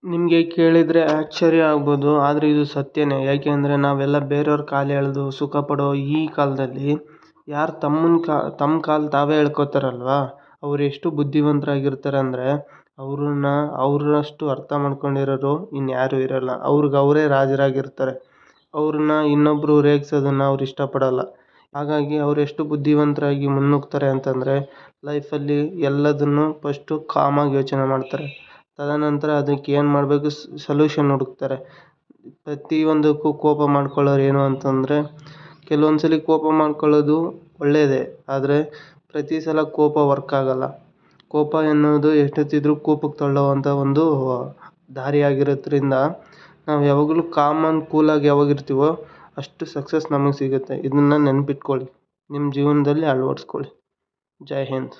ನಿಮಗೆ ಕೇಳಿದರೆ ಆಶ್ಚರ್ಯ ಆಗ್ಬೋದು, ಆದರೆ ಇದು ಸತ್ಯನೇ. ಯಾಕೆಂದರೆ ನಾವೆಲ್ಲ ಬೇರೆಯವ್ರ ಕಾಲು ಎಳೆದು ಸುಖ ಪಡೋ ಈ ಕಾಲದಲ್ಲಿ ಯಾರು ತಮ್ಮ ಕಾಲು ತಾವೇ ಎಳ್ಕೊತಾರಲ್ವ, ಅವ್ರು ಎಷ್ಟು ಬುದ್ಧಿವಂತರಾಗಿರ್ತಾರೆ ಅಂದರೆ ಅವ್ರನ್ನಷ್ಟು ಅರ್ಥ ಮಾಡ್ಕೊಂಡಿರೋರು ಇನ್ಯಾರೂ ಇರಲ್ಲ. ಅವರೇ ರಾಜರಾಗಿರ್ತಾರೆ. ಅವ್ರನ್ನ ಇನ್ನೊಬ್ಬರು ರೇಗಿಸೋದನ್ನು ಅವ್ರು ಇಷ್ಟಪಡಲ್ಲ. ಹಾಗಾಗಿ ಅವರೆಷ್ಟು ಬುದ್ಧಿವಂತರಾಗಿ ಮುನ್ನುಗ್ತಾರೆ ಅಂತಂದರೆ ಲೈಫಲ್ಲಿ ಎಲ್ಲದನ್ನು ಫಸ್ಟು ಕಾಮಾಗಿ ಯೋಚನೆ ಮಾಡ್ತಾರೆ. ತದನಂತರ ಅದಕ್ಕೆ ಏನು ಮಾಡಬೇಕು ಸೊಲ್ಯೂಷನ್ ಹುಡುಕ್ತಾರೆ. ಪ್ರತಿಯೊಂದಕ್ಕೂ ಕೋಪ ಮಾಡ್ಕೊಳ್ಳೋರು ಏನು ಅಂತಂದರೆ, ಕೆಲವೊಂದು ಸಲ ಕೋಪ ಮಾಡ್ಕೊಳ್ಳೋದು ಒಳ್ಳೆಯದೇ, ಆದರೆ ಪ್ರತಿ ಸಲ ಕೋಪ ವರ್ಕ್ ಆಗಲ್ಲ. ಕೋಪ ಎನ್ನುವುದು ಎಷ್ಟೊತ್ತಿದ್ರೂ ಕೂಪಕ್ಕೆ ತಳ್ಳೋವಂಥ ಒಂದು ದಾರಿಯಾಗಿರೋದ್ರಿಂದ ನಾವು ಯಾವಾಗಲೂ ಕಾಮ್ ಆ್ಯಂಡ್ ಕೂಲಾಗಿ ಯಾವಾಗಿರ್ತೀವೋ ಅಷ್ಟು ಸಕ್ಸಸ್ ನಮಗೆ ಸಿಗುತ್ತೆ. ಇದನ್ನು ನೆನಪಿಟ್ಕೊಳ್ಳಿ, ನಿಮ್ಮ ಜೀವನದಲ್ಲಿ ಅಳವಡಿಸ್ಕೊಳ್ಳಿ. ಜೈ ಹಿಂದ್.